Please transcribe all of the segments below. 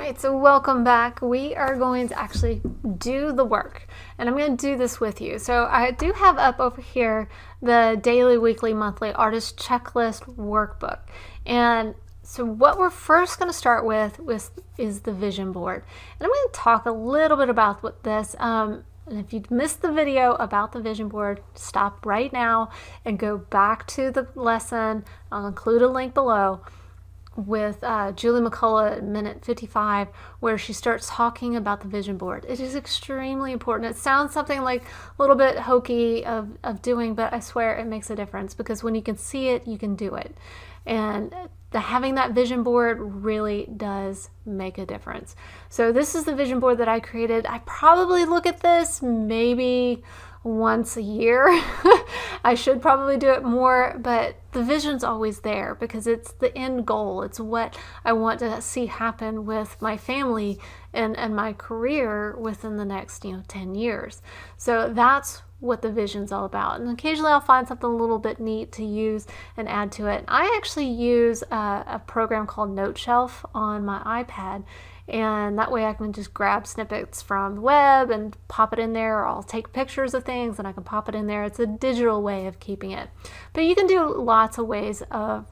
right, so welcome back. We are going to actually do the work, and I'm going to do this with you. So I do have up over here the daily, weekly, monthly artist checklist workbook. And so what we're first going to start with is the vision board. And I'm going to talk a little bit about what this, and if you missed the video about the vision board, stop right now and go back to the lesson. I'll include a link below with Julie McCullough at minute 55, where she starts talking about the vision board. It is extremely important. It sounds something like a little bit hokey of doing, but I swear it makes a difference, because when you can see it, you can do it. And having that vision board really does make a difference. So this is the vision board that I created. I probably look at this maybe once a year. I should probably do it more, but the vision's always there because it's the end goal. It's what I want to see happen with my family and my career within the next 10 years. So that's what the vision's all about. And occasionally I'll find something a little bit neat to use and add to it. I actually use a program called Note Shelf on my iPad, and that way I can just grab snippets from the web and pop it in there, or I'll take pictures of things and I can pop it in there. It's a digital way of keeping it. But you can do lots of ways of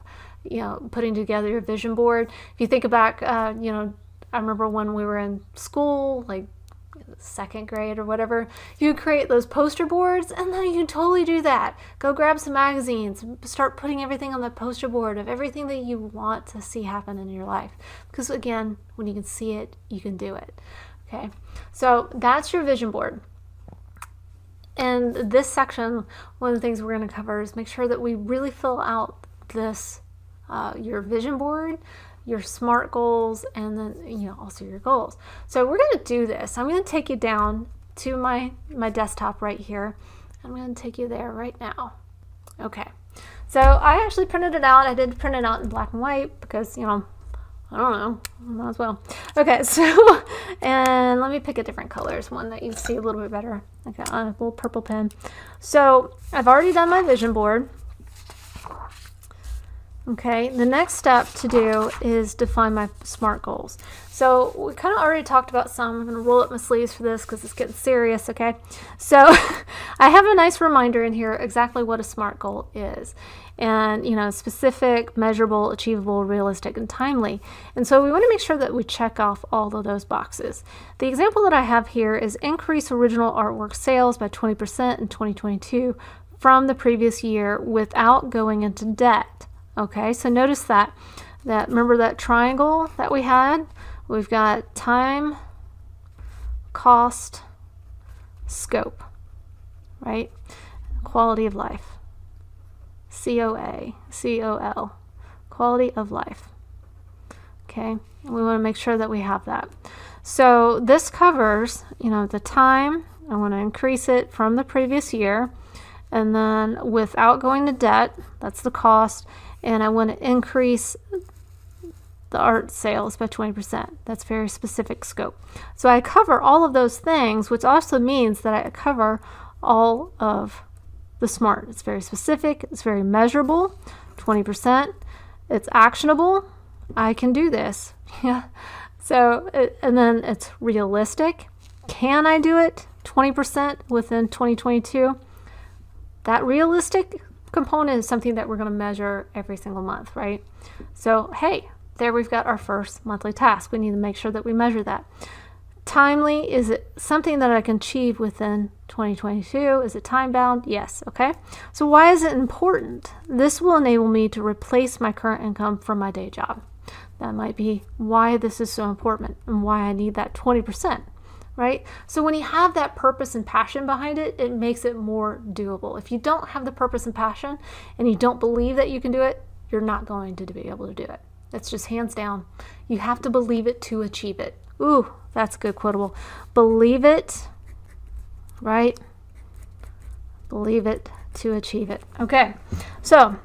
putting together your vision board. If you think back, I remember when we were in school, like second grade or whatever, you create those poster boards, and then you can totally do that. Go grab some magazines, start putting everything on the poster board of everything that you want to see happen in your life, because again, when you can see it, you can do it. Okay, so that's your vision board. And this section, one of the things we're going to cover is make sure that we really fill out this your vision board, your SMART goals, and then also your goals. So we're going to do this. I'm going to take you down to my desktop right here. I'm going to take you there right now. Okay, so I actually printed it out. I did print it out in black and white because I don't know, might as well. Okay, so and let me pick a different colors, one that you see a little bit better. Okay, on a little purple pen. So I've already done my vision board. Okay, the next step to do is define my SMART goals. So we kind of already talked about some. I'm going to roll up my sleeves for this because it's getting serious, okay? So I have a nice reminder in here exactly what a SMART goal is. And, specific, measurable, achievable, realistic, and timely. And so we want to make sure that we check off all of those boxes. The example that I have here is increase original artwork sales by 20% in 2022 from the previous year without going into debt. Okay, so notice that remember that triangle that we had? We've got time, cost, scope, right? Quality of life. COA, COL, quality of life. Okay, and we want to make sure that we have that. So this covers, the time. I want to increase it from the previous year, and then without going to debt, that's the cost. And I want to increase the art sales by 20%. That's very specific scope. So I cover all of those things, which also means that I cover all of the SMART. It's very specific. It's very measurable. 20%. It's actionable. I can do this. Yeah. So, and then it's realistic. Can I do it? 20% within 2022. That realistic component is something that we're going to measure every single month, right? So hey, there we've got our first monthly task. We need to make sure that we measure that. Timely, is it something that I can achieve within 2022? Is it time bound? Yes. Okay, so why is it important? This will enable me to replace my current income from my day job. That might be why this is so important and why I need that 20%. Right? So when you have that purpose and passion behind it, it makes it more doable. If you don't have the purpose and passion and you don't believe that you can do it, you're not going to be able to do it. That's just hands down. You have to believe it to achieve it. Ooh, that's good quotable. Believe it, right? Believe it to achieve it. Okay, so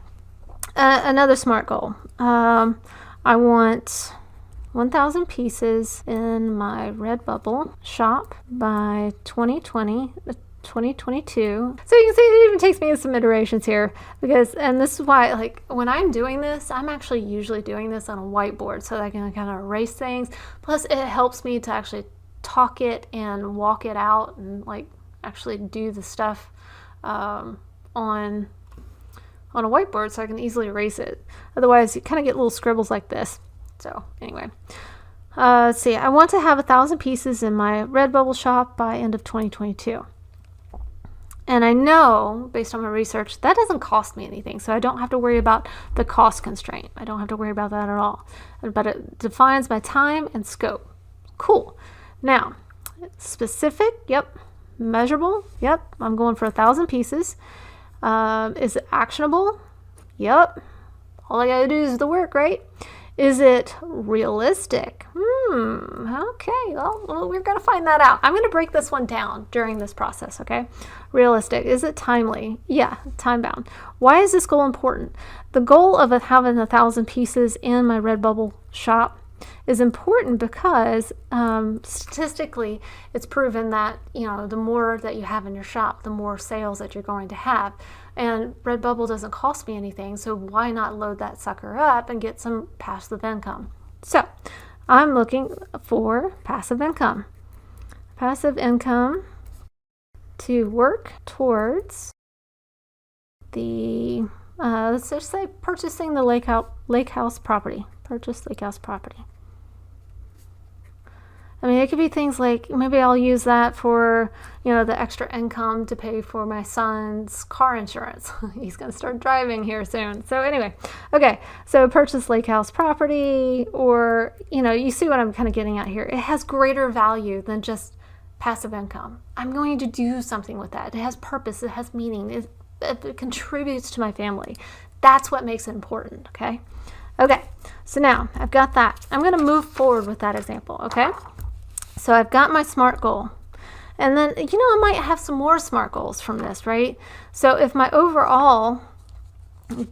another SMART goal. I want 1,000 pieces in my Redbubble shop by 2020. 2022. So you can see it even takes me some iterations here because, and this is why, like, when I'm doing this, I'm actually usually doing this on a whiteboard so that I can kind of erase things. Plus it helps me to actually talk it and walk it out and like actually do the stuff on a whiteboard so I can easily erase it. Otherwise you kind of get little scribbles like this. So anyway, let's see, I want to have 1,000 pieces in my Redbubble shop by end of 2022. And I know, based on my research, that doesn't cost me anything. So I don't have to worry about the cost constraint. I don't have to worry about that at all. But it defines my time and scope. Cool. Now, specific, yep. Measurable, yep. I'm going for 1,000 pieces. Is it actionable? Yep. All I gotta do is the work, right? Is it realistic? Okay, well, we're gonna find that out. I'm gonna break this one down during this process, okay? Realistic. Is it timely? Yeah, time bound. Why is this goal important? The goal of having 1,000 pieces in my Redbubble shop is important because statistically it's proven that, you know, the more that you have in your shop, the more sales that you're going to have. And Redbubble doesn't cost me anything, so why not load that sucker up and get some passive income? So I'm looking for passive income. Passive income to work towards the, let's just say purchasing the lake house property. Purchase lake house property. I mean, it could be things like, maybe I'll use that for, you know, the extra income to pay for my son's car insurance. He's going to start driving here soon. So anyway, okay, so purchase lake house property, or, you know, you see what I'm kind of getting at here. It has greater value than just passive income. I'm going to do something with that. It has purpose. It has meaning. It contributes to my family. That's what makes it important, okay? Okay, so now I've got that. I'm going to move forward with that example, okay? So I've got my SMART goal. And then, you know, I might have some more SMART goals from this, right? So if my overall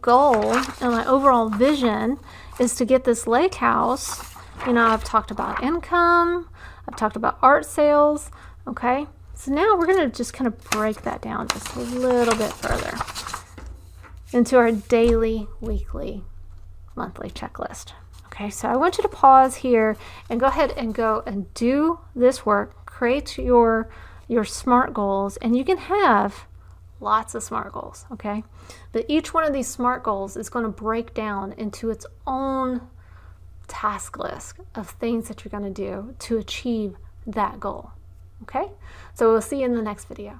goal and my overall vision is to get this lake house, you know, I've talked about income, I've talked about art sales, okay? So now we're going to just kind of break that down just a little bit further into our daily, weekly, monthly checklist. Okay, so I want you to pause here and go ahead and go and do this work. Create your SMART goals, and you can have lots of SMART goals, okay? But each one of these SMART goals is going to break down into its own task list of things that you're going to do to achieve that goal, okay? So we'll see you in the next video.